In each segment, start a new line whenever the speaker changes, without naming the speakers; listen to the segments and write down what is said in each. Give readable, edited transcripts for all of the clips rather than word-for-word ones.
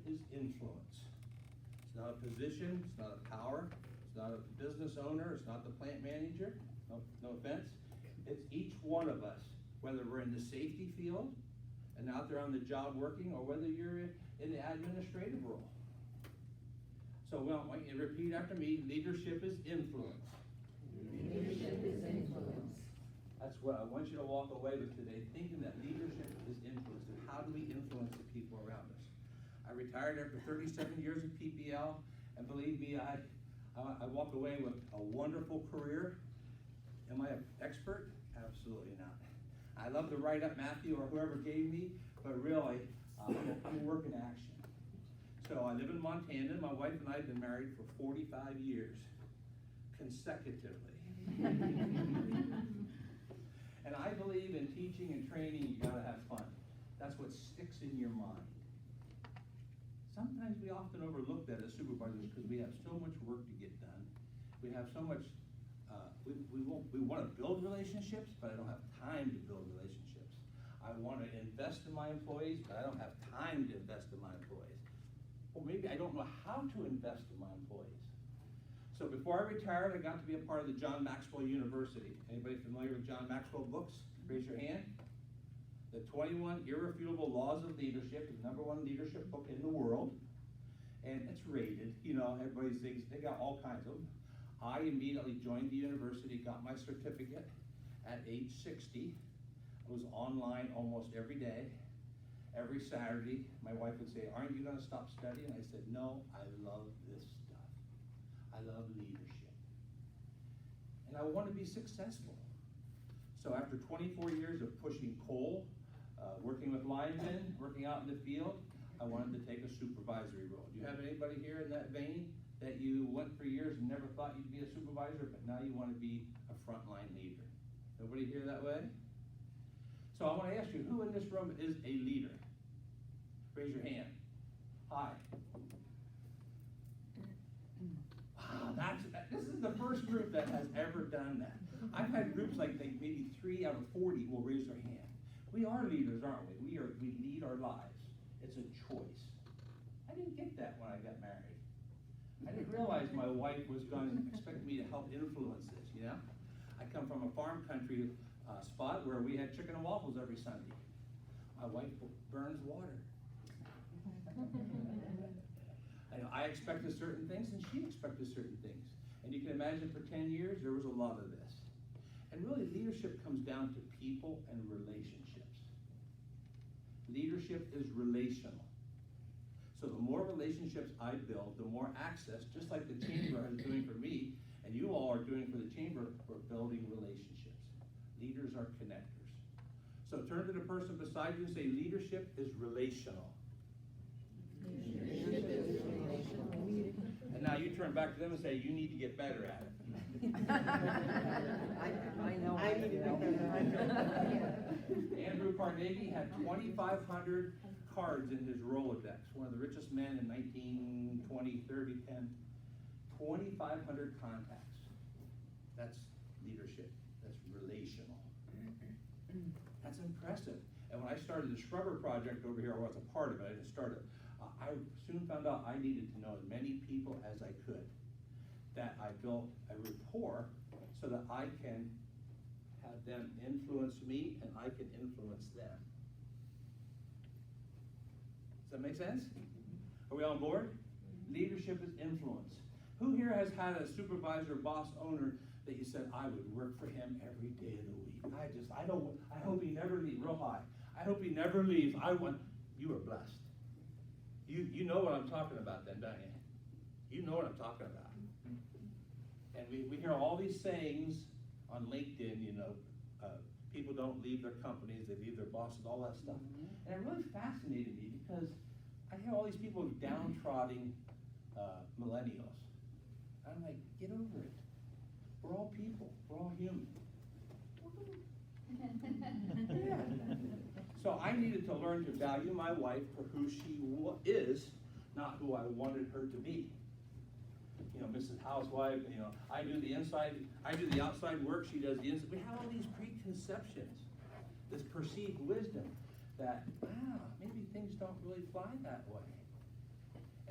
is influence. It's not a position, it's not a power, it's not a business owner, it's not the plant manager, no offense. It's each one of us, whether we're in the safety field and out there on the job working, or whether you're in the administrative role. So I want you to repeat after me, leadership is influence.
Leadership is influence.
That's what I want you to walk away with today, thinking that leadership is influence. And how do we influence the people around us? I retired after 37 years of PPL, and believe me, I walked away with a wonderful career. Am I an expert? Absolutely not. I love to write up Matthew or whoever gave me, but really, I'm a work in action. So I live in Montana. My wife and I have been married for 45 years, consecutively. And I believe in teaching and training, you gotta have fun. That's what sticks in your mind. Sometimes we often overlook that as supervisors because we have so much work to get done. We have so much, we want to build relationships, but I don't have time to build relationships. I want to invest in my employees, but I don't have time to invest in my employees. Or maybe I don't know how to invest in my employees. So before I retired, I got to be a part of the John Maxwell University. Anybody familiar with John Maxwell books? Raise your hand. The 21 Irrefutable Laws of Leadership is the #1 leadership book in the world. And it's rated, you know, everybody thinks, they got all kinds of them. I immediately joined the university, got my certificate at age 60. I was online almost every day. Every Saturday, my wife would say, aren't you gonna stop studying? I said, no, I love this stuff. I love leadership. And I want to be successful. So after 24 years of pushing coal, working with linemen, working out in the field, I wanted to take a supervisory role. Do you have anybody here in that vein that you went for years and never thought you'd be a supervisor, but now you want to be a frontline leader? Nobody here that way? So I want to ask you, who in this room is a leader? Raise your hand. Hi. Wow, this is the first group that has ever done that. I've had groups like maybe 3 out of 40 will raise their hand. We are leaders, aren't we? We lead our lives. It's a choice. I didn't get that when I got married. I didn't realize my wife was going to expect me to help influence this, you know? I come from a farm country spot where we had chicken and waffles every Sunday. My wife burns water. I expected certain things and she expected certain things. And you can imagine for 10 years, there was a lot of this. And really, leadership comes down to people and relationships. Leadership is relational. So the more relationships I build, the more access, just like the chamber is doing for me, and you all are doing for the chamber, we're building relationships. Leaders are connectors. So turn to the person beside you and say, leadership is relational.
Leadership is relational.
And now you turn back to them and say, you need to get better at it.
I know. I need to get better at it.
Andrew Carnegie had 2,500 cards in his Rolodex, one of the richest men in 1920, 30, 10. 2,500 contacts. That's leadership. That's relational. That's impressive. And when I started the Scrubber Project over here, I was a part of it. I didn't start it. I soon found out I needed to know as many people as I could. That I built a rapport so that I can have them influence me and I can influence them. Does that make sense? Are we on board? Leadership is influence. Who here has had a supervisor, boss, owner that you said, I would work for him every day of the week? I hope he never leaves, real high. I hope he never leaves. You are blessed. You know what I'm talking about then, don't you? You know what I'm talking about. And we hear all these sayings on LinkedIn, you know, people don't leave their companies, they leave their bosses, all that stuff. And it really fascinated me because I hear all these people downtrodden millennials. I'm like, get over it. We're all people. We're all human. Yeah. So I needed to learn to value my wife for who she is, not who I wanted her to be. You know, Mrs. Housewife, you know, I do the outside work, she does the inside. We have all these preconceptions, this perceived wisdom that, maybe things don't really fly that way.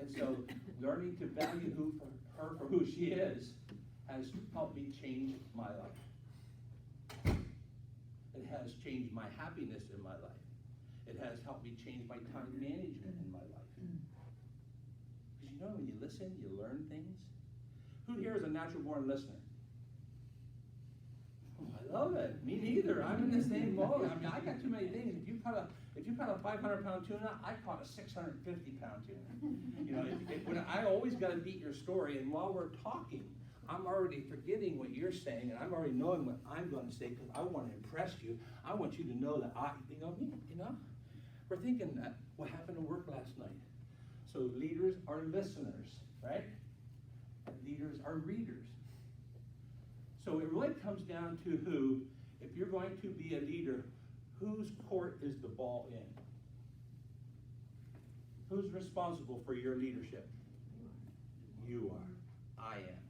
And so learning to value her for who she is has helped me change my life. It has changed my happiness in my life. It has helped me change my time management in my life. Because you know, when you listen, you learn things. Who here is a natural born listener? Oh, I love it. Me neither. I'm in the same mode. I mean, I got too many things. If you caught a 500-pound tuna, I caught a 650-pound tuna. You know, when I always got to beat your story, and while we're talking, I'm already forgetting what you're saying, and I'm already knowing what I'm going to say because I want to impress you. I want you to know that we're thinking that what happened at work last night. So leaders are listeners, right? And leaders are readers. So it really comes down to if you're going to be a leader, whose court is the ball in? Who's responsible for your leadership? You are. I am.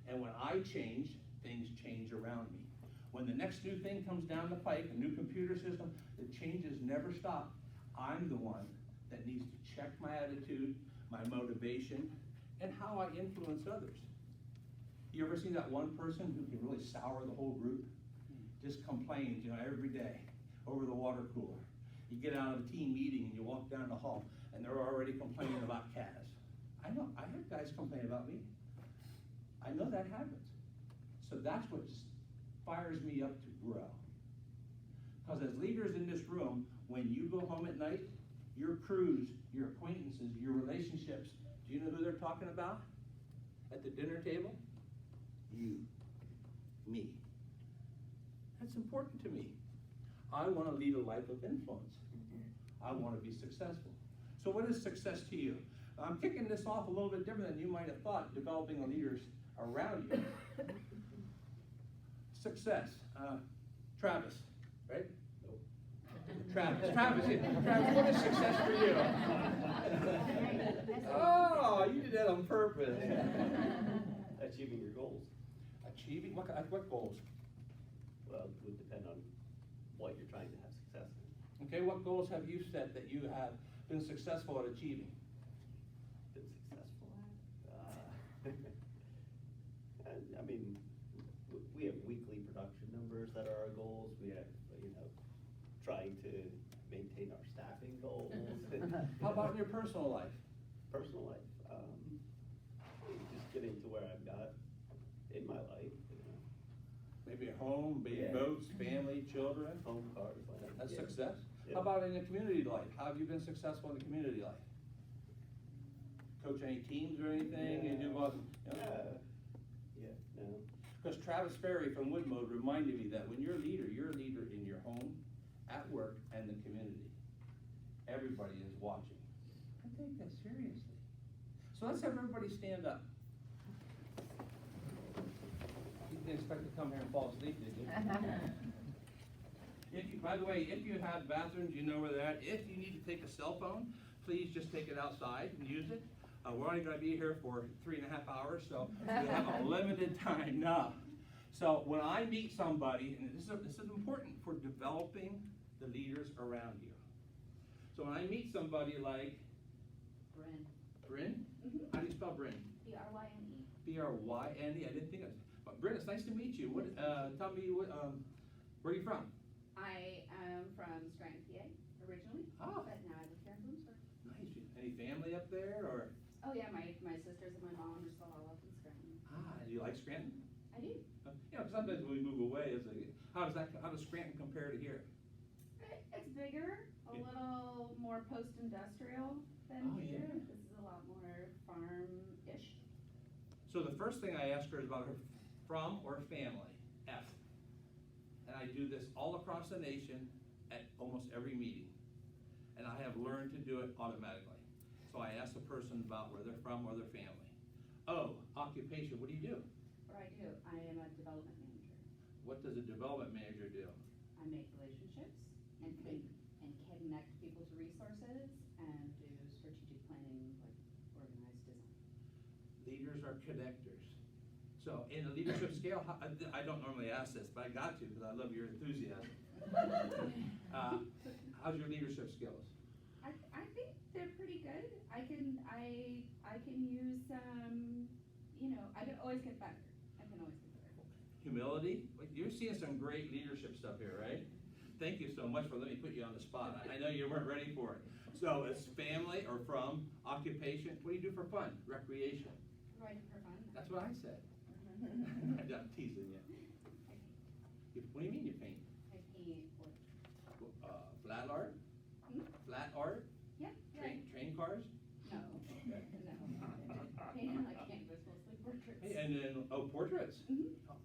And when I change, things change around me. When the next new thing comes down the pike, a new computer system, the changes never stop. I'm the one that needs to check my attitude, my motivation, and how I influence others. You ever seen that one person who can really sour the whole group? Just complains, every day over the water cooler. You get out of a team meeting and you walk down the hall and they're already complaining about Kaz. I know, I have guys complain about me. I know that happens. So that's what fires me up to grow. Because as leaders in this room, when you go home at night, your crews, your acquaintances, your relationships, do you know who they're talking about at the dinner table? You, me. That's important to me. I want to lead a life of influence. I want to be successful. So what is success to you? I'm kicking this off a little bit different than you might have thought, developing leaders around you. Success. Travis, right? Nope. Travis, what is success for you? Oh, you did that on purpose.
Achieving your goals.
Achieving? What goals?
Well, it would depend on what you're trying to have success in.
Okay, what goals have you set that you have been successful at achieving?
Been successful at? I mean, we have weekly production numbers that are our goals. We have, trying to maintain our staffing goals.
How about in your personal life?
Personal life, just getting to where I've got in my life.
Maybe a home, big boats, family, children.
Home, cars, land.
That's
Yeah.
success.
Yeah.
How about in the community life? How have you been successful in the community life? Coach any teams or anything?
Yeah.
You do what?
No.
Because Travis Ferry from Woodmode reminded me that when you're a leader in your home, at work, and the community. Everybody is watching. I take that seriously. So let's have everybody stand up. You didn't expect to come here and fall asleep, did you? By the way, if you have bathrooms, you know where they're at. If you need to take a cell phone, please just take it outside and use it. We're only going to be here for 3.5 hours, so we have a limited time now. So when I meet somebody, and this is important for developing the leaders around you. So when I meet somebody like Bryn?
Mm-hmm.
How do you spell Bryn?
B-R-Y-N-E.
B-R-Y-N-E. I didn't think of it. But Bryn, it's nice to meet you. Tell me where are you from?
I am from Scranton, PA, originally,
Oh.
but now I live here in Bloomsburg.
Nice. Any family up there, or?
Oh yeah, my sisters and my mom are still all up in Scranton.
Do you like Scranton?
I do.
Sometimes when we move away, it's like, how does Scranton compare to here?
It's bigger, a
Yeah.
little more post-industrial than
Oh,
here.
yeah.
This is a lot more farm-ish.
So the first thing I ask her is about her from or family, F. And I do this all across the nation at almost every meeting. And I have learned to do it automatically. So I ask the person about where they're from or their family. O, occupation, what do you do?
What I do, I am a development manager.
What does a development manager do?
I make relationships and connect people to resources and do strategic planning, like organized design.
Leaders are connectors. So in the leadership scale, I don't normally ask this, but I got to because I love your enthusiasm. How's your leadership skills?
I think they're pretty pretty good. I can use, I can always get better. I can always get better.
Humility, you're seeing some great leadership stuff here, right? Thank you so much for letting me put you on the spot. I know you weren't ready for it. So it's family or from, occupation, what do you do for fun? Recreation.
What do I do for fun?
That's what I said. I'm teasing you. What do you mean you paint?
I paint wood.
Flat art?
Hmm?
Flat art?
Yeah, right.
Train cars?
No, no. Painting like canvas, mostly portraits.
Hey, and then, portraits?
Mhm.
Oh,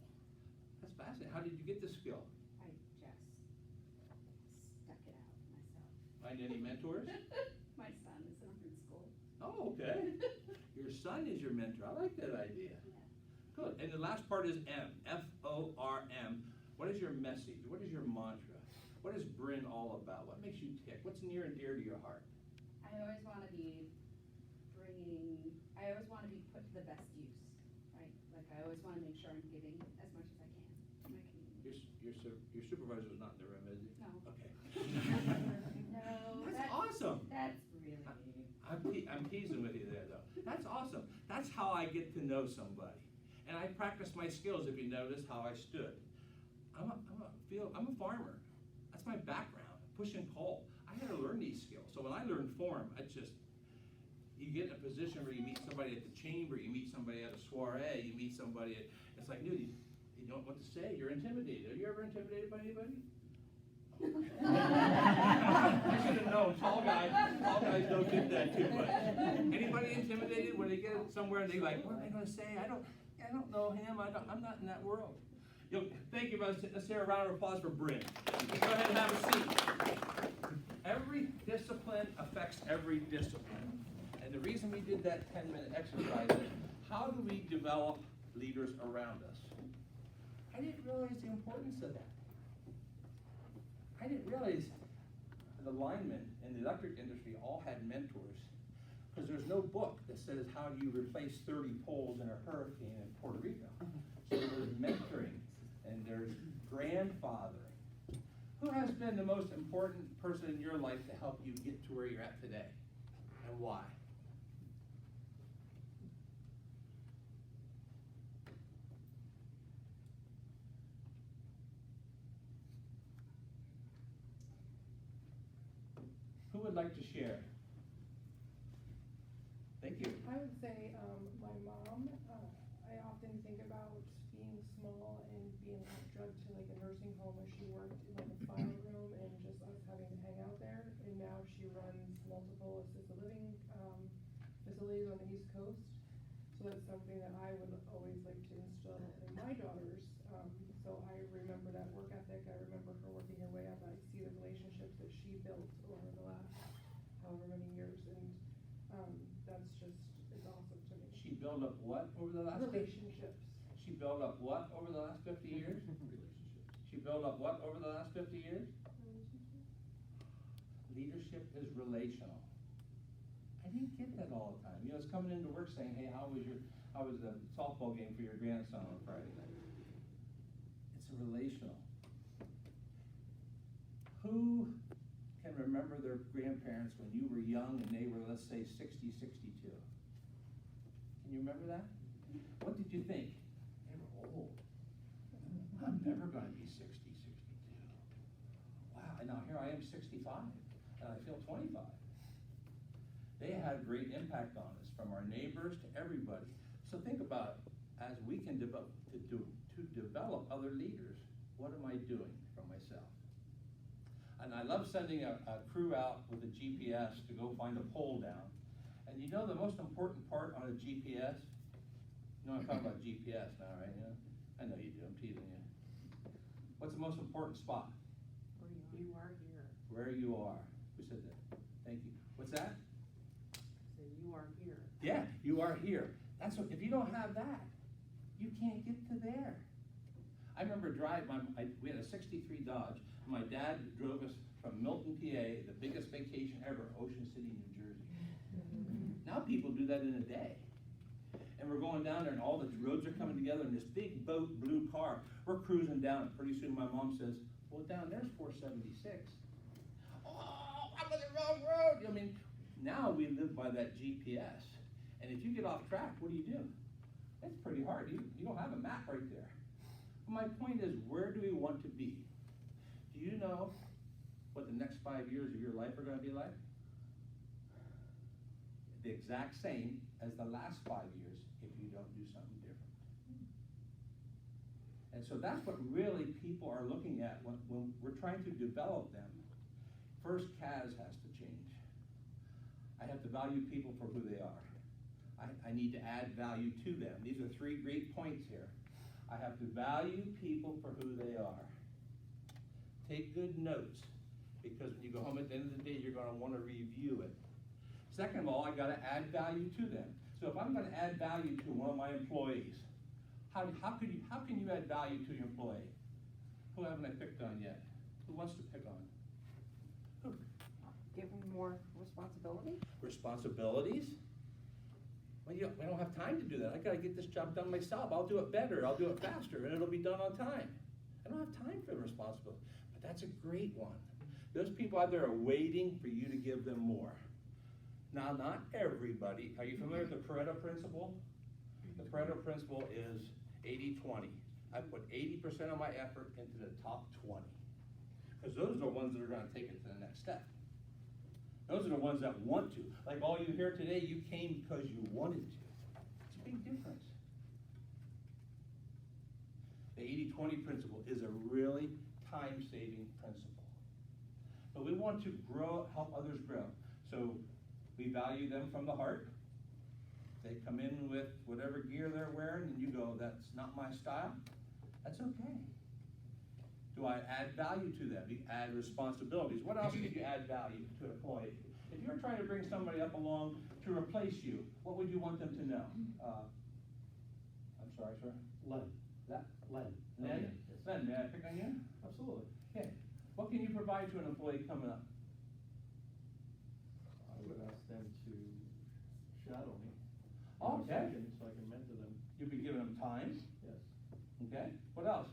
that's fascinating. How did you get this skill?
I just stuck it out myself.
Find any mentors?
My son is in art school.
Oh, okay. Your son is your mentor. I like that idea.
Yeah.
Good. And the last part is M, F-O-R-M. What is your message? What is your mantra? What is Bryn all about? What makes you tick? What's near and dear to your heart?
I always want to be put to the best use, right? Like, I always want to make sure I'm giving as much as I can to my community.
Your supervisor's not in the room, is he?
No.
Okay.
No.
That's awesome.
That's really.
I'm teasing with you there, though. That's awesome. That's how I get to know somebody. And I practice my skills, if you notice how I stood. I'm a farmer. That's my background, push and pull. I had to learn these skills. So when I learned form, you get in a position where you meet somebody at the chamber, you meet somebody at a soiree, you meet somebody it's like, dude, you don't know what to say, you're intimidated. Are you ever intimidated by anybody? I should have known, tall guys don't get that too much. Anybody intimidated when they get somewhere and they like, what am I gonna say? I don't know him, I'm not in that world. Thank you, let's hear a round of applause for Bryn. Go ahead and have a seat. Every discipline affects every discipline. And the reason we did that 10-minute exercise is, how do we develop leaders around us? I didn't realize the importance of that. I didn't realize the linemen in the electric industry all had mentors. Because there's no book that says how do you replace 30 poles in a hurricane in Puerto Rico. So there's mentoring and there's grandfathering. Who has been the most important person in your life to help you get to where you're at today? And why? Who would like to share? Thank you.
I would say my mom. I often think about being small and being drugged to like a nursing home where she worked in like a fire room and just us having to hang out there. And now she runs multiple assisted living facilities on the East Coast. So that's something that I would always like to instill in my daughters. So I remember that work ethic. I remember her working her way up. I see the relationships that she built over the last however many years, and that's just, it's awesome to me.
She built up what over the last
Relationships.
She built up what over the last 50 years?
Relationships.
She built up what over the last 50 years? Leadership is relational. I didn't get that all the time. You know, it's coming into work saying, hey, how was the softball game for your grandson on Friday night? It's relational. Who can remember their grandparents when you were young and they were, let's say, 60, 62? Can you remember that? What did you think? They were old. I'm never going to be 60, 62. Wow, and now here I am 65, and I feel 25. They had a great impact on us, from our neighbors to everybody. So think about it, as we can develop other leaders, what am I doing for myself? And I love sending a crew out with a GPS to go find a pole down. And you know the most important part on a GPS? You know I'm talking about GPS now, right? You know? I know you do, I'm teasing you. What's the most important spot?
Where you are here.
Where you are. Who said that? Thank you. What's that?
So you are here.
Yeah, you are here. That's what, if you don't have that, you can't get to there. I remember we had a 63 Dodge. My dad drove us from Milton, PA, the biggest vacation ever, Ocean City, New Jersey. Now people do that in a day. And we're going down there and all the roads are coming together and this big boat, blue car, we're cruising down. Pretty soon my mom says, well, down there's 476. Oh, I'm on the wrong road. I mean, Now we live by that GPS, and if you get off track, what do? It's pretty hard. You don't have a map right there. My point is, where do we want to be? Do you know what the next 5 years of your life are going to be like? The exact same as the last 5 years if you don't do something different. And so that's what really people are looking at when we're trying to develop them. First, CAS has to change. I have to value people for who they are. I need to add value to them. These are 3 great points here. I have to value people for who they are. Take good notes, because when you go home at the end of the day, you're going to want to review it. Second of all, I got to add value to them. So if I'm going to add value to one of my employees, how can you add value to your employee? Who haven't I picked on yet? Who wants to pick on? Who?
Give them more responsibility?
Responsibilities? Well, I don't have time to do that. I got to get this job done myself. I'll do it better. I'll do it faster, and it'll be done on time. I don't have time for responsibility, but that's a great one. Those people out there are waiting for you to give them more. Now, not everybody. Are you familiar with the Pareto principle? The Pareto principle is 80-20. I put 80% of my effort into the top 20. Because those are the ones that are going to take it to the next step. Those are the ones that want to. Like all you here today, you came because you wanted to. It's a big difference. The 80-20 principle is a really time-saving principle. But we want to grow, help others grow. So we value them from the heart. They come in with whatever gear they're wearing, and you go, that's not my style. That's okay. Do I add value to them? You add responsibilities. What else could you add value to an employee? If you're trying to bring somebody up along to replace you, what would you want them to know? I'm sorry, sir?
Len.
Len?
Yes.
Len, may I pick on you?
Absolutely.
Okay. What can you provide to an employee coming up?
I would ask them to shadow me.
Okay.
So I can mentor them.
You'll be giving them time.
Yes.
Okay. What else?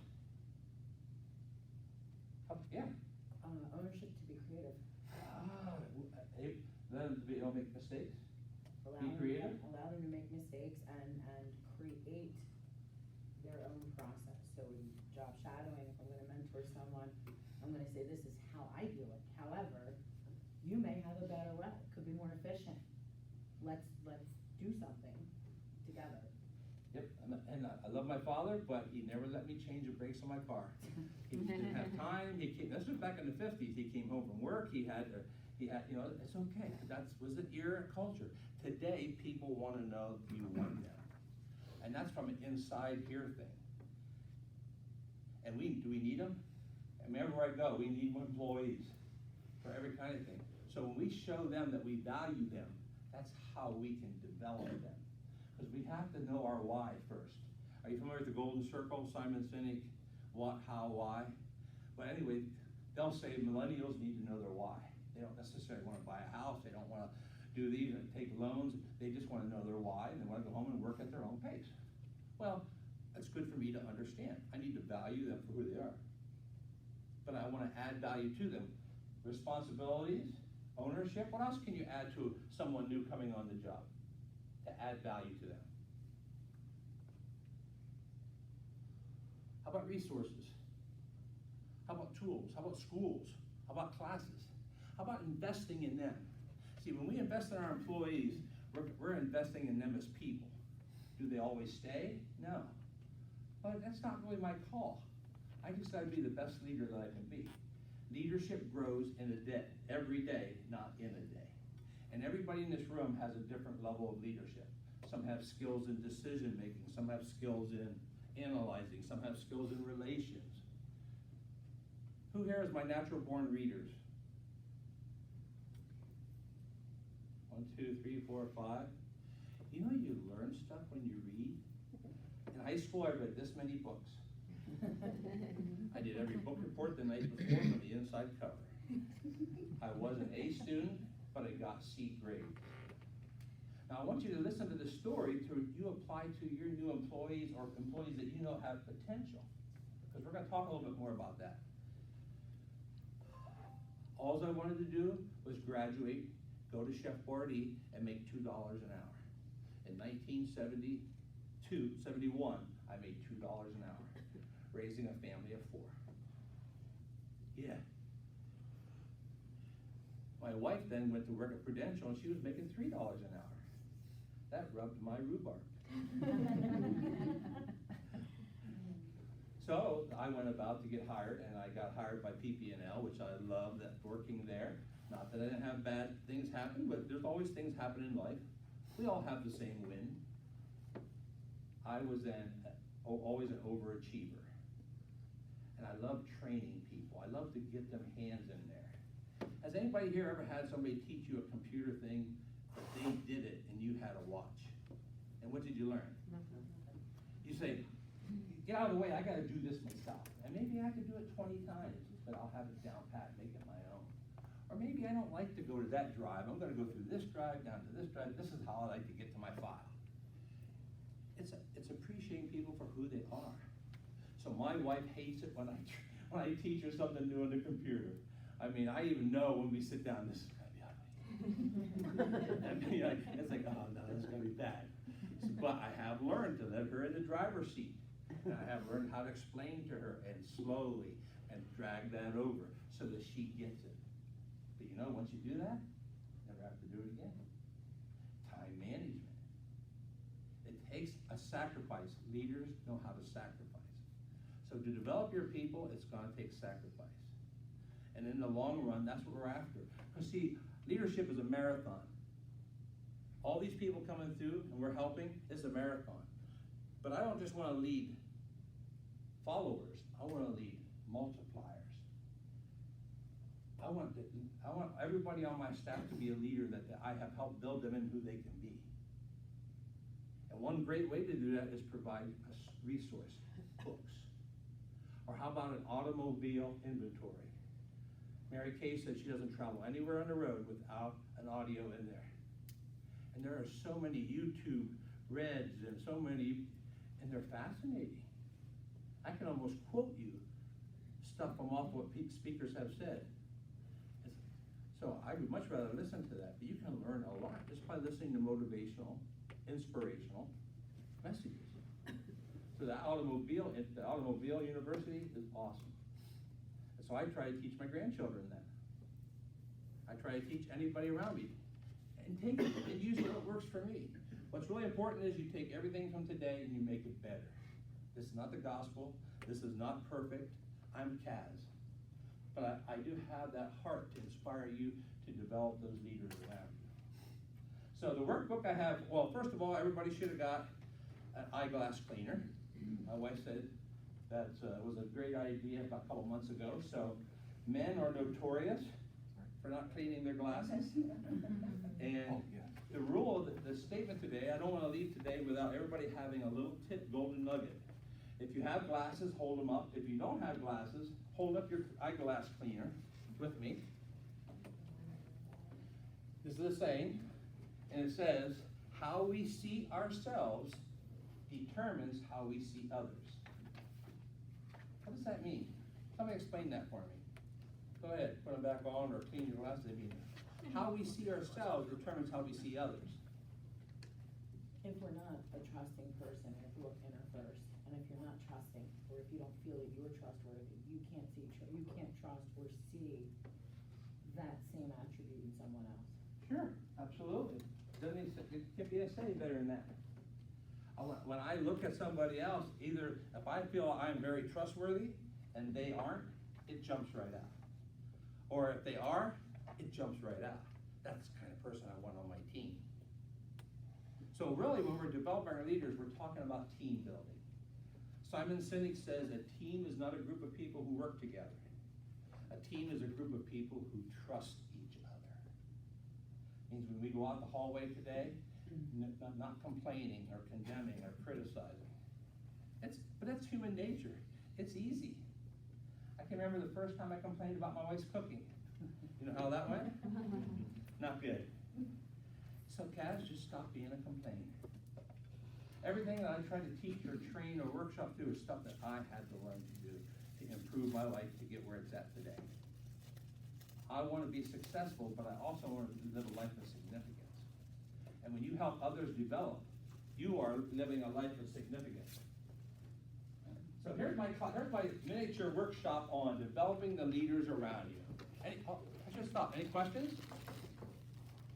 Yeah.
Ownership to be creative.
Let them to be able to make mistakes. Be creative.
Allow them to make mistakes and create their own process. So in job shadowing, if I'm gonna mentor someone, I'm gonna say, this is how I do it. However, you may have a better way, could be more efficient. Let's do something together.
Yep, and I love my father, but he never let me change the brakes on my car. He didn't have time. This was back in the 50s. He came home from work. He had, it's okay. That was an era of culture. Today, people want to know you want them, and that's from an inside here thing. And do we need them? And everywhere I go, we need more employees for every kind of thing. So when we show them that we value them, that's how we can develop them. Because we have to know our why first. Are you familiar with the Golden Circle, Simon Sinek? What, how, why? But anyway, they'll say millennials need to know their why. They don't necessarily want to buy a house. They don't want to do these and take loans. They just want to know their why, and they want to go home and work at their own pace. Well, that's good for me to understand. I need to value them for who they are. But I want to add value to them. Responsibilities, ownership. What else can you add to someone new coming on the job to add value to them? How about resources? How about tools? How about schools? How about classes? How about investing in them? See, when we invest in our employees, we're investing in them as people. Do they always stay? No. But that's not really my call. I just gotta be the best leader that I can be. Leadership grows in a day, every day, not in a day. And everybody in this room has a different level of leadership. Some have skills in decision making, some have skills in analyzing, some have skills in relations. Who here is my natural born readers? 1, 2, 3, 4, 5. You know you learn stuff when you read? In high school, I read this many books. I did every book report the night before from the inside cover. I was an A student, but I got C grade. Now I want you to listen to the story to you apply to your new employees or employees that you know have potential. Because we're going to talk a little bit more about that. All I wanted to do was graduate, go to Chef Boyardee and make $2 an hour. In 1971, I made $2 an hour, raising a family of 4. Yeah. My wife then went to work at Prudential and she was making $3 an hour. That rubbed my rhubarb. So I went about to get hired, and I got hired by PP&L, which I loved that working there. Not that I didn't have bad things happen, but there's always things happen in life. We all have the same win. I was always an overachiever. And I love training people. I love to get them hands in there. Has anybody here ever had somebody teach you a computer thing, but they did it and you had to watch? And what did you learn? You say, get out of the way, I gotta do this myself. And maybe I could do it 20 times, but I'll have it down pat, make it my own. Or maybe I don't like to go to that drive, I'm gonna go through this drive, down to this drive, this is how I like to get to my file. It's appreciating people for who they are. So my wife hates it when I teach her something new on the computer. I mean, I even know when we sit down, this is gonna be ugly. I mean, it's like, oh no, this is gonna be bad. But I have learned to let her in the driver's seat. And I have learned how to explain to her and slowly and drag that over so that she gets it. But you know, once you do that, you never have to do it again. Time management. It takes a sacrifice. Leaders know how to sacrifice. So to develop your people, it's gonna take sacrifice. And in the long run, that's what we're after. Because see, leadership is a marathon. All these people coming through and we're helping, it's a marathon. But I don't just want to lead followers, I want to lead multipliers. I want everybody on my staff to be a leader that I have helped build them in who they can be. And one great way to do that is provide a resource, books. Or how about an automobile inventory? Mary Kay said she doesn't travel anywhere on the road without an audio in there. And there are so many YouTube Reds and so many, and they're fascinating. I can almost quote you stuff from off what speakers have said. So I would much rather listen to that, but you can learn a lot just by listening to motivational, inspirational messages. So the automobile university is awesome. And so I try to teach my grandchildren that. I try to teach anybody around me. And take it and use what works for me. What's really important is you take everything from today and you make it better. This is not the gospel. This is not perfect. I'm Kaz. But I do have that heart to inspire you to develop those leaders around you. So the workbook I have, well, first of all, everybody should have got an eyeglass cleaner. My wife said that was a great idea about a couple months ago. So men are notorious for not cleaning their glasses. And the rule, the statement today, I don't want to leave today without everybody having a little golden nugget. If you have glasses, hold them up. If you don't have glasses, hold up your eyeglass cleaner with me. This is a saying, and it says, how we see ourselves determines how we see others. What does that mean? Somebody explain that for me. Go ahead, put them back on or clean your glasses if you need. How we see ourselves determines how we see others.
If we're not a trusting person, and if we look inner first, and if you're not trusting, or if you don't feel that you're trustworthy, you can't trust or see that same attribute in someone else.
Sure, absolutely. It can't be any better than that. When I look at somebody else, either if I feel I'm very trustworthy and they aren't, it jumps right out. Or if they are, it jumps right out. That's the kind of person I want on my team. So really, when we're developing our leaders, we're talking about team building. Simon Sinek says a team is not a group of people who work together. A team is a group of people who trust each other. Means when we go out the hallway today, not complaining or condemning or criticizing. But that's human nature. It's easy. I can remember the first time I complained about my wife's cooking. You know how that went? Not good. So Kaz, just stop being a complainer. Everything that I try to teach or train or workshop through is stuff that I had to learn to do to improve my life to get where it's at today. I want to be successful, but I also want to live a life of significance. And when you help others develop, you are living a life of significance. So here's my miniature workshop on developing the leaders around you. I should stop. Any questions?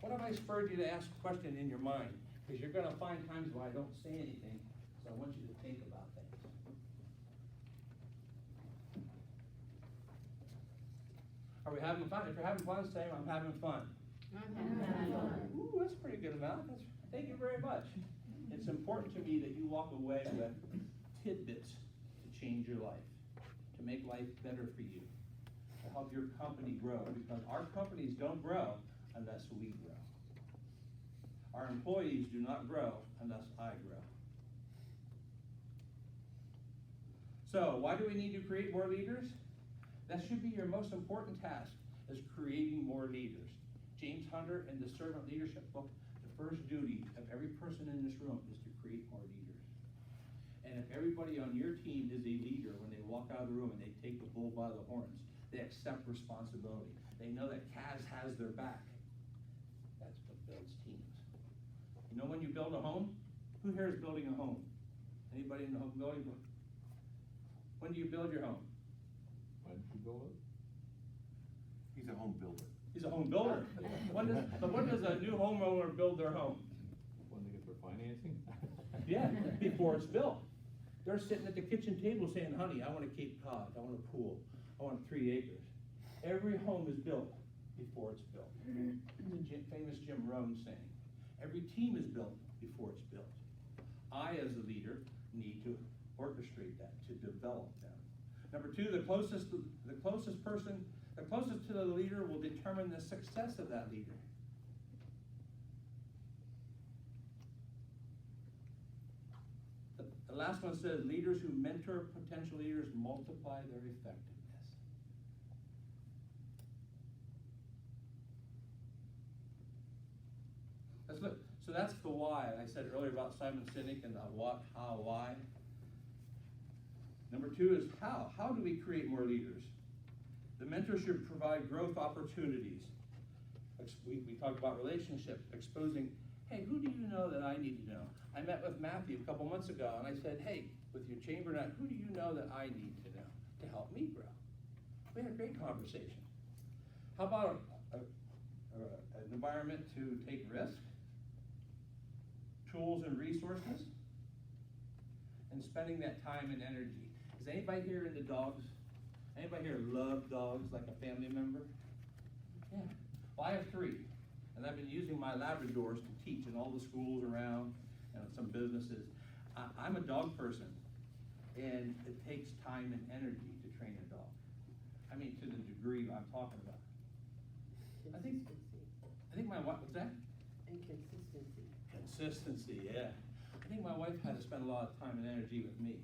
What have I spurred you to ask a question in your mind? Because you're going to find times where I don't say anything, so I want you to think about things. Are we having fun? If you're having fun, say I'm having fun. Ooh, that's a pretty good amount. Thank you very much. It's important to me that you walk away with tidbits to change your life, to make life better for you, to help your company grow, because our companies don't grow unless we grow. Our employees do not grow unless I grow. So, why do we need to create more leaders? That should be your most important task, is creating more leaders. James Hunter in the Servant Leadership book, the first duty of every person in this room is to create more leaders. And if everybody on your team is a leader, when they walk out of the room and they take the bull by the horns, they accept responsibility. They know that Kaz has their back. That's what builds teams. You know when you build a home? Who here is building a home? Anybody in the home building? When do you build your home?
When did you build it?
He's a home builder.
He's a home builder. When does a new homeowner build their home?
When they get their financing?
Yeah, before it's built. They're sitting at the kitchen table saying, honey, I want a Cape Cod, I want a pool, I want 3 acres. Every home is built before it's built. It's a famous Jim Rohn saying. Every team is built before it's built. I, as a leader, need to orchestrate that, to develop them. Number 2, the closest to the leader will determine the success of that leader. The last one says, leaders who mentor potential leaders multiply their effectiveness. Let's look. So that's the why. I said earlier about Simon Sinek and the what, how, why. Number 2 is how. How do we create more leaders? The mentor should provide growth opportunities. We talked about relationships, exposing, hey, who do you know that I need to know? I met with Matthew a couple months ago, and I said, hey, with your chamber night, who do you know that I need to know to help me grow? We had a great conversation. How about an environment to take risks, tools and resources, and spending that time and energy? Is anybody here into dogs? Anybody here love dogs like a family member? Yeah. Well, I have 3, and I've been using my Labradors to teach in all the schools around and some businesses. I'm a dog person, and it takes time and energy to train a dog. I mean, to the degree I'm talking about. I think my wife, what's that?
And consistency.
Consistency, yeah. I think my wife had to spend a lot of time and energy with me.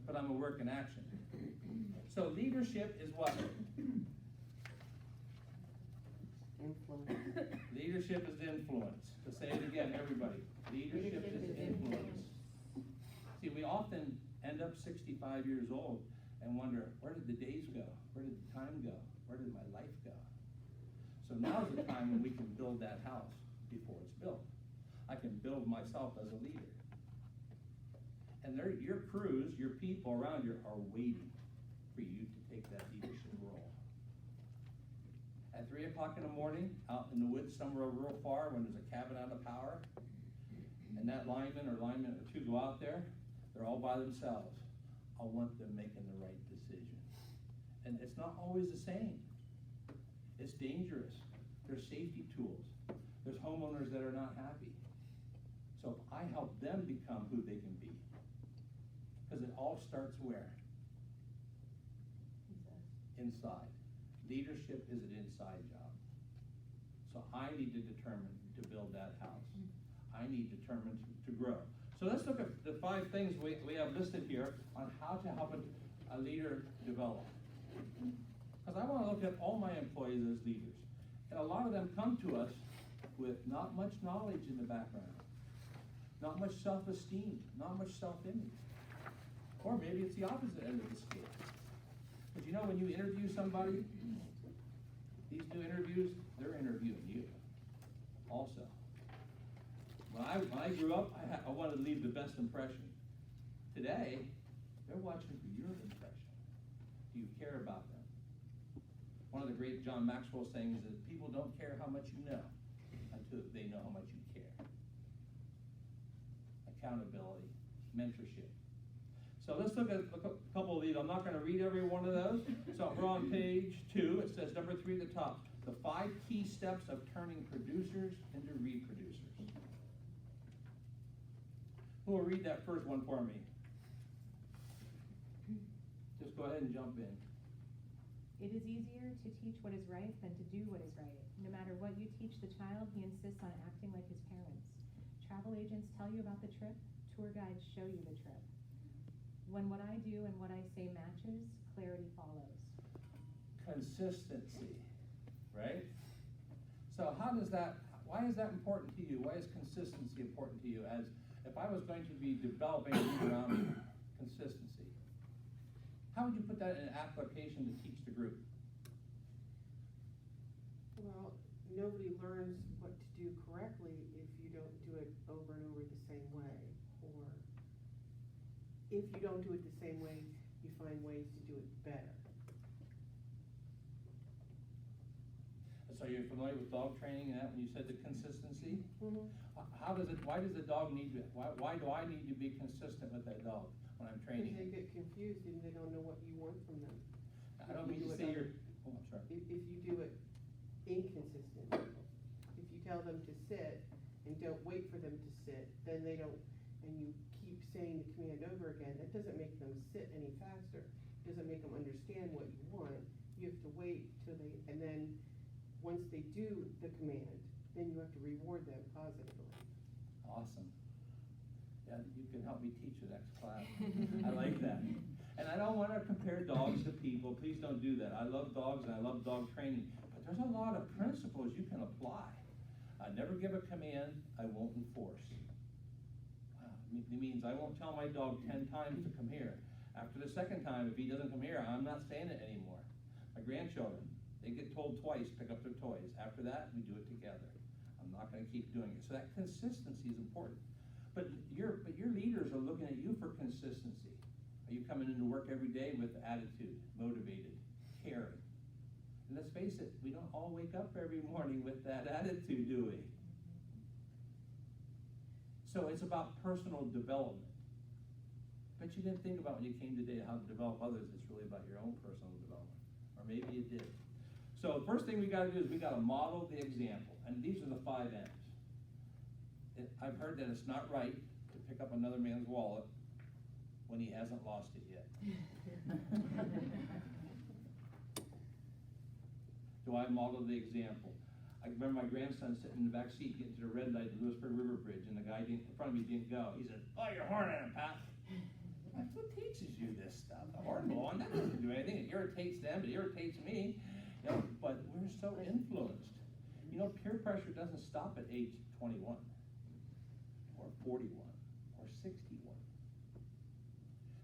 But I'm a work in action. So leadership is what?
Influence.
Leadership is influence. To say it again, everybody. Leadership is influence. See, we often end up 65 years old and wonder, where did the days go? Where did the time go? Where did my life go? So now's the time when we can build that house before it's built. I can build myself as a leader. And your crews, your people around you are waiting for you to take that leadership role. At 3 o'clock in the morning, out in the woods somewhere real far, when there's a cabin out of power, and that lineman or two go out there, they're all by themselves. I want them making the right decision. And it's not always the same. It's dangerous. There's safety tools. There's homeowners that are not happy. So I help them become who they can be. Because it all starts where? Inside. Leadership is an inside job. So I need to determine to build that house. I need to determine to grow. So let's look at the 5 things we have listed here on how to help a leader develop. Because I want to look at all my employees as leaders. And a lot of them come to us with not much knowledge in the background, not much self-esteem, not much self-image. Or maybe it's the opposite end of the scale. But you know, when you interview somebody, these new interviews, they're interviewing you also. When I grew up, I wanted to leave the best impression. Today, they're watching for your impression. Do you care about them? One of the great John Maxwell sayings is, people don't care how much you know until they know how much you care. Accountability, mentorship. So let's look at a couple of these. I'm not going to read every one of those. So we're on page 2. It says number 3 at the top, the 5 key steps of turning producers into reproducers. Who will read that first one for me? Just go ahead and jump in.
It is easier to teach what is right than to do what is right. No matter what you teach the child, he insists on acting like his parents. Travel agents tell you about the trip, tour guides show you the trip. When what I do and what I say matches, clarity follows.
Consistency, right? So why is that important to you? Why is consistency important to you? As if I was going to be developing a leader around me, consistency. How would you put that in application to teach the group?
Well, nobody learns what to do correctly if you don't do it over and over the same way. Or if you don't do it the same way, you find ways to do it better.
So you're familiar with dog training and that when you said the consistency?
Mm-hmm.
Why does the dog need to, why do I need to be consistent with that dog when I'm training?
Because they get confused and they don't know what you want from them.
I don't mean to say you're, oh, I'm sorry.
If you do it inconsistent, if you tell them to sit and don't wait for them to sit, then they don't, and you keep saying the command over again, that doesn't make them sit any faster. Doesn't make them understand what you want. You have to wait till they, and then once they do the command, then you have to reward them positively.
Awesome. Yeah, you can help me teach the next class. I like that. And I don't want to compare dogs to people. Please don't do that. I love dogs and I love dog training. But there's a lot of principles you can apply. I never give a command I won't enforce. Wow. It means I won't tell my dog 10 times to come here. After the second time, if he doesn't come here, I'm not saying it anymore. My grandchildren, they get told twice, pick up their toys. After that, we do it together. I'm not going to keep doing it. So that consistency is important. But your leaders are looking at you for consistency. Are you coming into work every day with attitude, motivated, caring? And let's face it, we don't all wake up every morning with that attitude, do we? So it's about personal development. But you didn't think about when you came today how to develop others. It's really about your own personal development. Or maybe you did. So the first thing we got to do is we got to model the example. And these are the 5 M's. I've heard that it's not right to pick up another man's wallet when he hasn't lost it yet. Do I model the example? I remember my grandson sitting in the back seat getting to the red light at the Lewisburg River Bridge, and the guy in front of me didn't go. He said, "Oh, you're horning him, Pat." Like, who teaches you this stuff? The horn blowing, that doesn't do anything. It irritates them, it irritates me. You know, but we're so influenced. You know, peer pressure doesn't stop at age 21 or 41 or 61.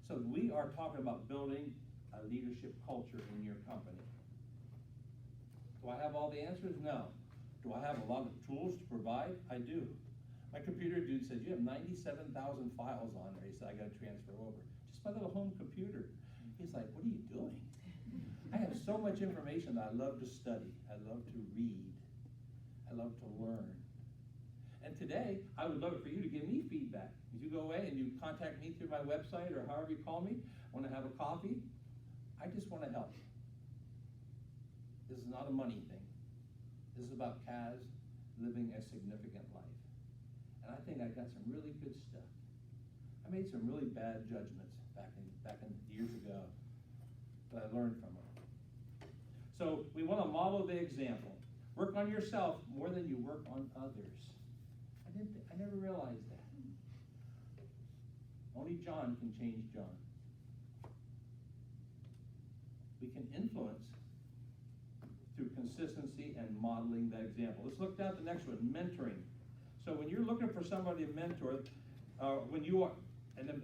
So we are talking about building a leadership culture in your company. Do I have all the answers? No. Do I have a lot of tools to provide? I do. My computer dude says, you have 97,000 files on there. He said, I got to transfer over. Just my little home computer. He's like, what are you doing? I have so much information that I love to study. I love to read. I love to learn. And today, I would love it for you to give me feedback. If you go away and you contact me through my website or however you call me, want to have a coffee, I just want to help. This is not a money thing. This is about Kaz living a significant life. And I think I got some really good stuff. I made some really bad judgments back in years ago, but I learned from them. So we want to model the example. Work on yourself more than you work on others. I never realized that. Only John can change John. We can influence through consistency and modeling that example. Let's look down at the next one, mentoring. So when you're looking for somebody to mentor, when you are, and then,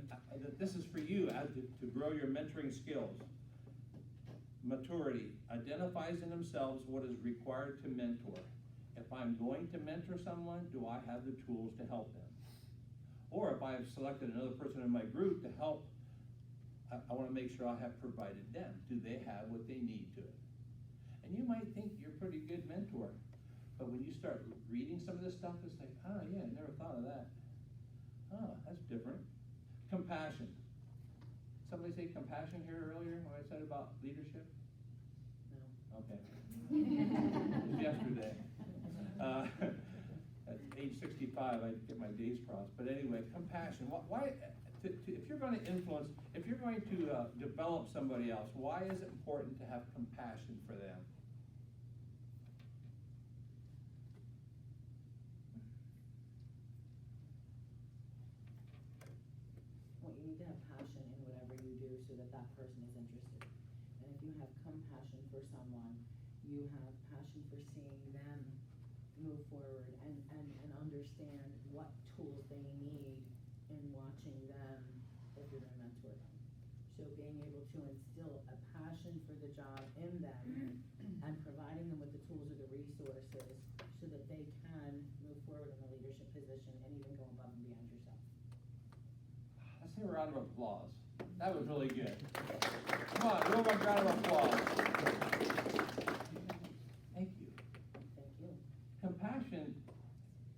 this is for you as to grow your mentoring skills. Maturity, identifies in themselves what is required to mentor. If I'm going to mentor someone, do I have the tools to help them? Or if I have selected another person in my group to help, I want to make sure I have provided them. Do they have what they need to it? And you might think you're a pretty good mentor, but when you start reading some of this stuff, it's like, oh yeah, I never thought of that. Oh, that's different. Compassion. Somebody say compassion here earlier when I said about leadership?
No.
Okay. It was yesterday. At age 65, I get my days crossed. But anyway, compassion. Why, if you're going to influence, if you're going to develop somebody else, why is it important to have compassion for them?
Well, you need to have passion in whatever you do so that that person is interested. And if you have compassion for someone, you have passion for seeing them move forward and understand what tools they need in watching them if you're gonna mentor them. So being able to instill a passion for the job in them and providing them with the tools or the resources so that they can move forward in a leadership position and even go above and beyond yourself.
Let's say a round of applause. That was really good. Come on, real quick round of applause. Thank you.
Thank you.
Compassion,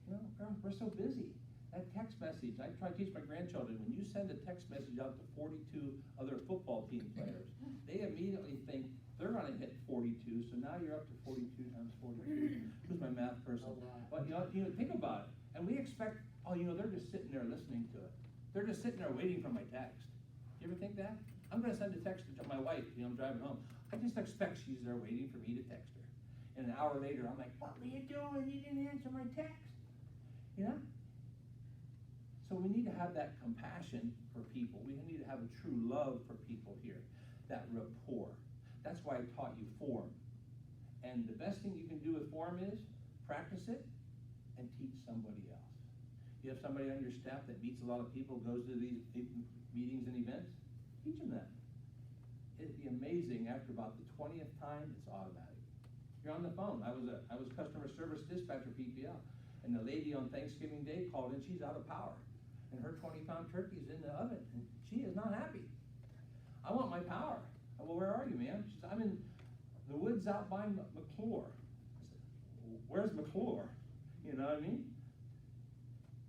you know, we're so busy. That text message, I try to teach my grandchildren, when you send a text message out to 42 other football team players, they immediately think they're gonna hit 42, so now you're up to 42 times 42. Who's my math person?
A lot.
But you know, think about it. And we expect, oh, you know, they're just sitting there listening to it. They're just sitting there waiting for my text. You ever think that? I'm gonna send a text to my wife, you know, I'm driving home. I just expect she's there waiting for me to text her. And an hour later, I'm like, what were you doing? You didn't answer my text. You know? So we need to have that compassion for people. We need to have a true love for people here. That rapport. That's why I taught you form. And the best thing you can do with form is practice it and teach somebody else. You have somebody on your staff that meets a lot of people, goes to these meetings and events, teach them that. It'd be amazing. After about the 20th time, it's automatic. You're on the phone. I was customer service dispatcher PPL, and the lady on Thanksgiving Day called in. She's out of power, and her 20-pound turkey is in the oven, and she is not happy. I want my power. Well, where are you, ma'am? She said, I'm in the woods out by McClure. I said, where's McClure? You know what I mean?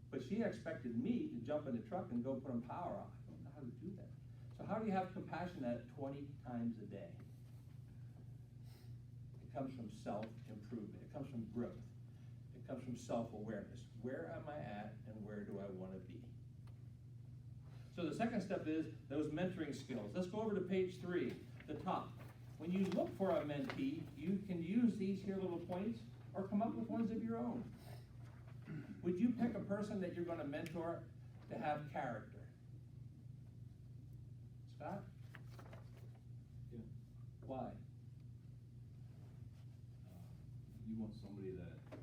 But she expected me to jump in the truck and go put on power on. I don't know how to do that. So how do you have compassion at it 20 times a day? It comes from self-improvement. It comes from growth. It comes from self-awareness. Where am I at and where do I want to be? So the second step is those mentoring skills. Let's go over to page 3, the top. When you look for a mentee, you can use these here little points or come up with ones of your own. Would you pick a person that you're going to mentor to have character? Scott?
Yeah.
Why?
You want somebody that is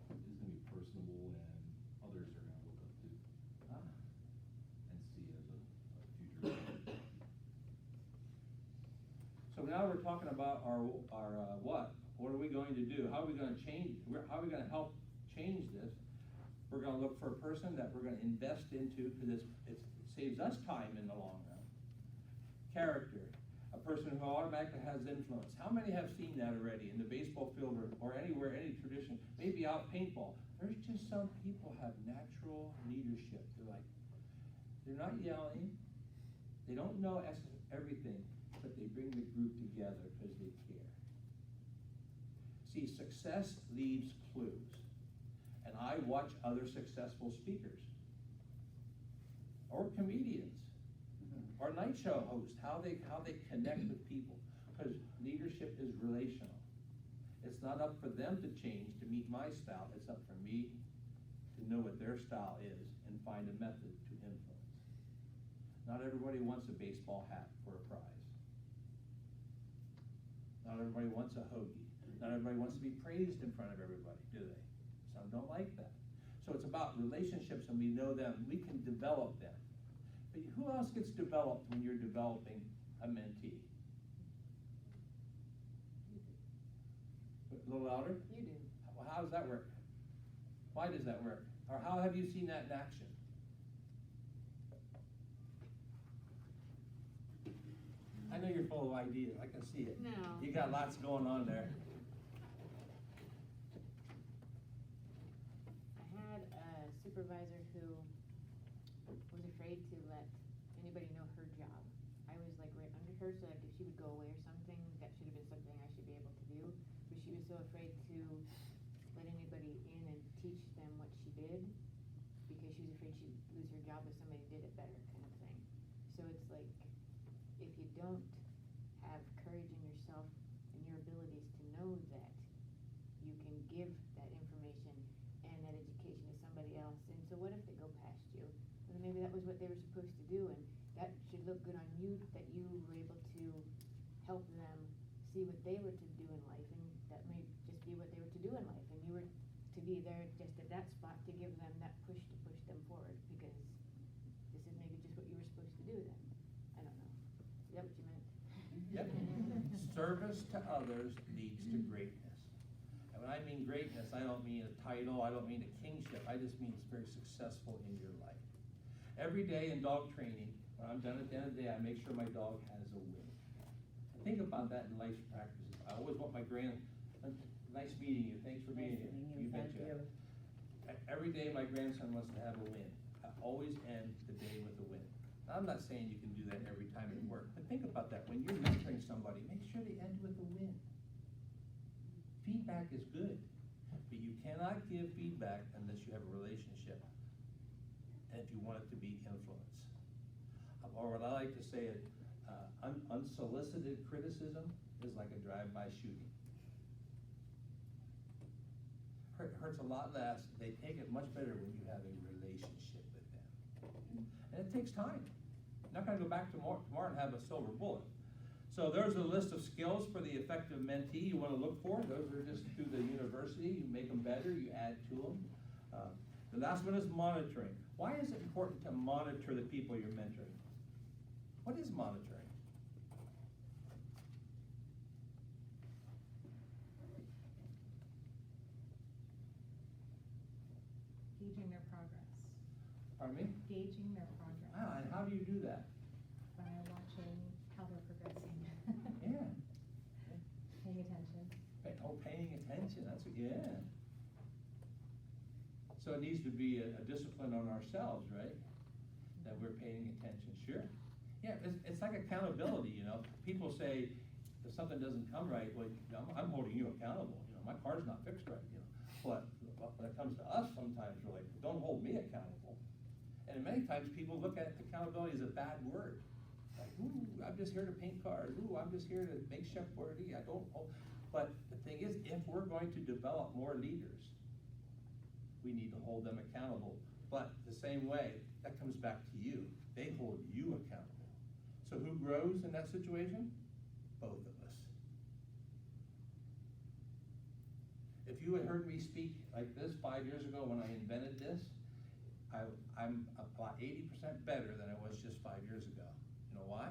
gonna be personable and others are gonna look up to and see as a future leader.
So now we're talking about our what? What are we going to do? How are we going to change? How are we going to help change this? We're going to look for a person that we're going to invest into because it saves us time in the long run. Character. A person who automatically has influence. How many have seen that already in the baseball field or anywhere, any tradition? Maybe out paintball. There's just some people have natural leadership. They're not yelling. They don't know everything, but they bring the group together because they care. See, success leaves clues. And I watch other successful speakers or comedians or night show hosts, how they connect with people, because leadership is relational. It's not up for them to change to meet my style. It's up for me to know what their style is and find a method to influence. Not everybody wants a baseball hat for a prize. Not everybody wants a hoagie. Not everybody wants to be praised in front of everybody, do they? Some don't like that. So it's about relationships, and we know them. We can develop them. But who else gets developed when you're developing a mentee? A little louder?
You do.
Well, how does that work? Why does that work? Or how have you seen that in action? I know you're full of ideas, I can see it.
No.
You got lots going on there.
I had a supervisor who was afraid to let anybody know her job. I was like right under her, so like if she would go away or something, that should have been something I should be able to do. But she was so afraid to let anybody in and teach them what she did, because she was afraid she'd lose her job if somebody did it better, kind of thing. So it's like, if you don't have courage in yourself and your abilities to know that you can give that information and that education to somebody else, and so what if they go past you? Well, maybe that was what they were supposed to do, and that should look good on you, that you were able to help them see what they were to do in life, and that may just be what they were to do in life, and you were to be there just at that spot to give them that push to push them forward, because this is maybe just what you were supposed to do then. I don't know. Is that what you meant?
Yep. Service to others leads to greatness. And when I mean greatness, I don't mean a title, I don't mean a kingship, I just mean it's very successful in your life. Every day in dog training, when I'm done at the end of the day, I make sure my dog has a win. Think about that in life practices. I always want my nice meeting you, thanks for being here. You betcha. Every day my grandson wants to have a win. I always end the day with a win. Now, I'm not saying you can do that every time at work, but think about that. When you're mentoring somebody, make sure they end with a win. Feedback is good, but you cannot give feedback unless you have a relationship, and if you want it to be influence. Or what I like to say is, unsolicited criticism is like a drive-by shooting. Hurts a lot less, they take it much better when you have a relationship with them. And it takes time. You're not gonna go back tomorrow and have a silver bullet. So there's a list of skills for the effective mentee you wanna look for. Those are just through the university, you make them better, you add to them. The last one is monitoring. Why is it important to monitor the people you're mentoring? What is monitoring?
Gauging their progress.
Pardon me?
Gauging their progress.
Ah, and how do you do that?
By watching how they're progressing.
Yeah.
Paying attention.
Paying attention, yeah. So it needs to be a discipline on ourselves, right? That we're paying attention, sure. Yeah, it's like accountability, you know. People say, if something doesn't come right, well, I'm holding you accountable, you know, my car's not fixed right, you know. But when it comes to us, sometimes we're like, don't hold me accountable. And many times people look at accountability as a bad word. Like, ooh, I'm just here to paint cars, ooh, I'm just here to make chef bourdi, I don't hold. But the thing is, if we're going to develop more leaders, we need to hold them accountable. But the same way, that comes back to you. They hold you accountable. So who grows in that situation? Both of us. If you had heard me speak like this 5 years ago when I invented this, I'm about 80% better than I was just 5 years ago. You know why?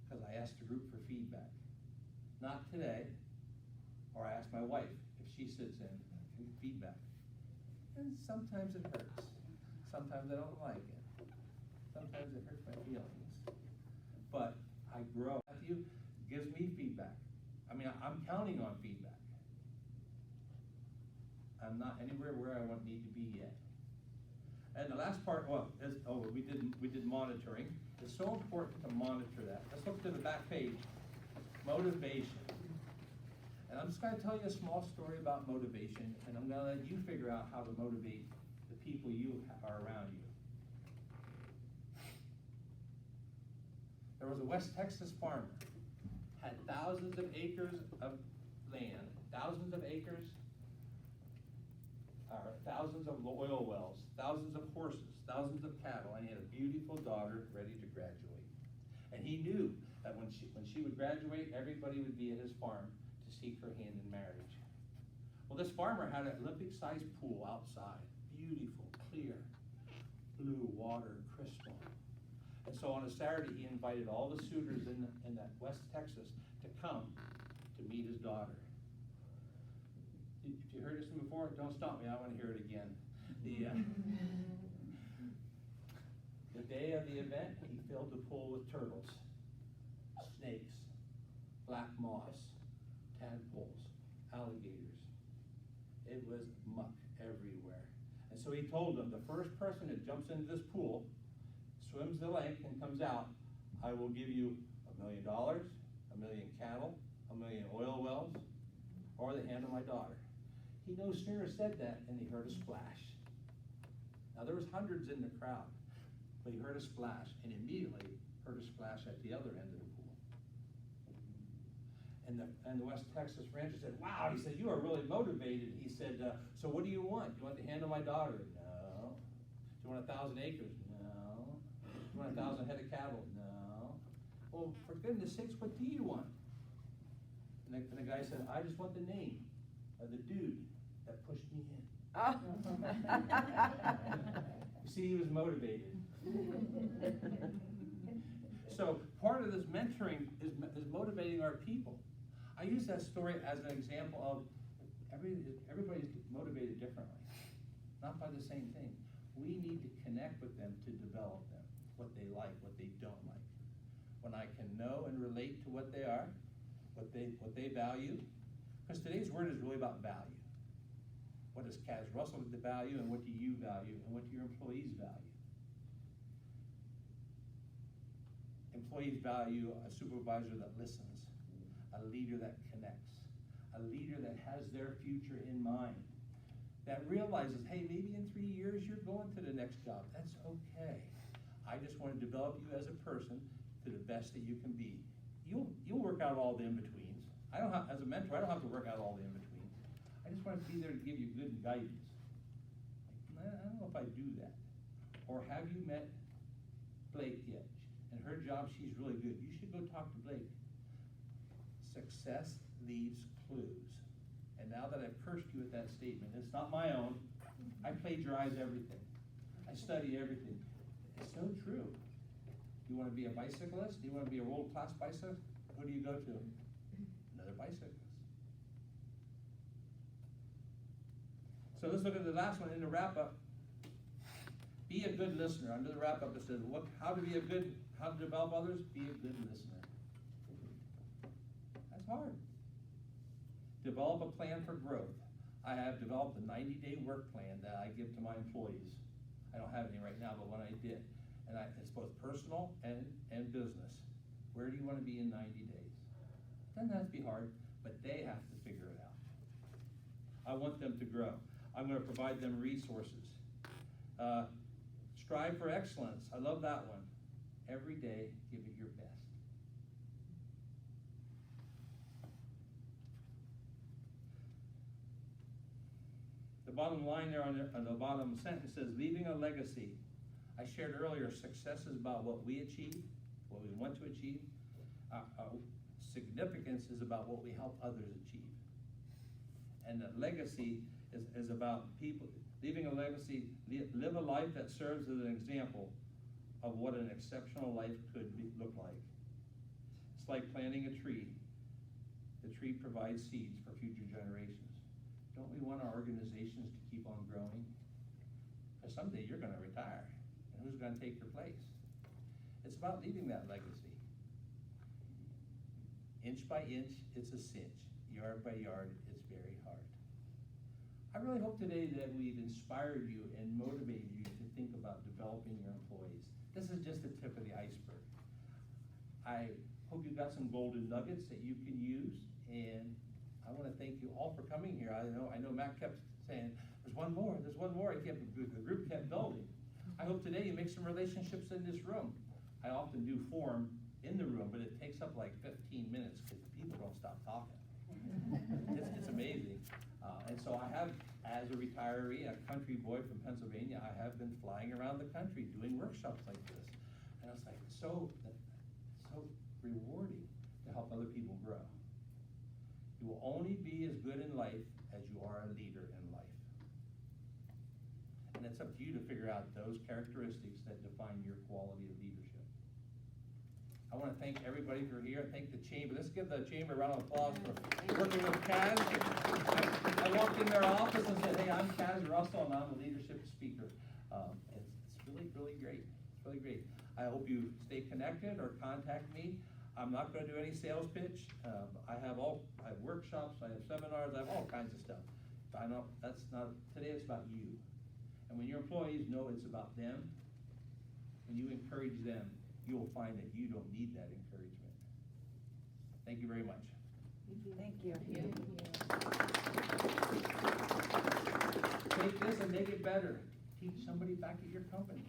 Because I asked the group for feedback. Not today, or I asked my wife if she sits in, feedback. And sometimes it hurts. Sometimes I don't like it. Sometimes it hurts my feelings. But I grow. Matthew gives me feedback. I mean, I'm counting on feedback. I'm not anywhere where I need to be yet. And the last part, we did monitoring. It's so important to monitor that. Let's look to the back page. Motivation. And I'm just going to tell you a small story about motivation, and I'm going to let you figure out how to motivate the people you are around you. There was a West Texas farmer, had thousands of acres of land, thousands of acres, thousands of oil wells, thousands of horses, thousands of cattle, and he had a beautiful daughter ready to graduate. And he knew that when she would graduate, everybody would be at his farm to seek her hand in marriage. Well, this farmer had an Olympic-sized pool outside, beautiful, clear, blue water, crystal. And so on a Saturday, he invited all the suitors in that West Texas to come to meet his daughter. If you heard this one before, don't stop me, I wanna hear it again. The day of the event, he filled the pool with turtles, snakes, black moss, tadpoles, alligators. It was muck everywhere. And so he told them, the first person that jumps into this pool, swims the length and comes out, I will give you $1 million, 1 million cattle, 1 million oil wells, or the hand of my daughter. He no sooner said that and he heard a splash. Now there was hundreds in the crowd, but he heard a splash and immediately heard a splash at the other end of the pool. And the West Texas rancher said, wow, he said, you are really motivated. He said, so what do you want? Do you want the hand of my daughter? No. Do you want 1,000 acres? No. Do you want 1,000 head of cattle? No. Well, for goodness sakes, what do you want? And the guy said, I just want the name of the dude that pushed me in. You see, he was motivated. So part of this mentoring is motivating our people. I use that story as an example of everybody's motivated differently, not by the same thing. We need to connect with them to develop them, what they like, what they don't like. When I can know and relate to what they are, what they value, because today's word is really about value. What does Kaz Russell value, and what do you value, and what do your employees value? Employees value a supervisor that listens, a leader that connects, a leader that has their future in mind, that realizes, hey, maybe in 3 years you're going to the next job. That's okay. I just want to develop you as a person to the best that you can be. You'll work out all the in-betweens. As a mentor, I don't have to work out all the in-betweens. I just want to be there to give you good guidance. I don't know if I do that. Or have you met Blake yet? And her job, she's really good. You should go talk to Blake. Success leaves clues. And now that I've cursed you with that statement, it's not my own. I plagiarize everything. I study everything. It's so true. You want to be a bicyclist? You want to be a world-class bicyclist? Who do you go to? Another bicyclist. So let's look at the last one in the wrap-up. Be a good listener. Under the wrap-up it says, how to develop others? Be a good listener. That's hard. Develop a plan for growth. I have developed a 90-day work plan that I give to my employees. I don't have any right now, but when I did. And it's both personal and business. Where do you want to be in 90 days? It doesn't have to be hard, but they have to figure it out. I want them to grow. I'm going to provide them resources. Strive for excellence. I love that one. Every day, give it your best. The bottom line there on the bottom sentence says, leaving a legacy. I shared earlier, success is about what we achieve, what we want to achieve. Significance is about what we help others achieve. And the legacy is about people, leaving a legacy, live a life that serves as an example of what an exceptional life could look like. It's like planting a tree. The tree provides seeds for future generations. Don't we want our organizations to keep on growing? Because someday you're going to retire. And who's going to take your place? It's about leaving that legacy. Inch by inch, it's a cinch. Yard by yard, it's very hard. I really hope today that we've inspired you and motivated you to think about developing your employees. This is just the tip of the iceberg. I hope you got some golden nuggets that you can use, and I want to thank you all for coming here. I know Matt kept saying, there's one more. The group kept building. I hope today you make some relationships in this room. I often do form in the room, but it takes up like 15 minutes because people don't stop talking. It's amazing. And so I have, as a retiree, a country boy from Pennsylvania, I have been flying around the country doing workshops like this. And it's like so rewarding to help other people grow. You will only be as good in life as you are a leader in life. And it's up to you to figure out those characteristics that define your quality of leadership. I wanna thank everybody for here, thank the chamber, let's give the chamber a round of applause for working with Kaz. I walked in their office and said, hey, I'm Kaz Russell, and I'm the leadership speaker. It's really, really great, it's really great. I hope you stay connected or contact me. I'm not gonna do any sales pitch. I have workshops, I have seminars, I have all kinds of stuff. I know, that's not, today it's about you. And when your employees know it's about them, when you encourage them, you'll find that you don't need that encouragement. Thank you very much.
Thank you.
Take this and make it better. Teach somebody back at your company.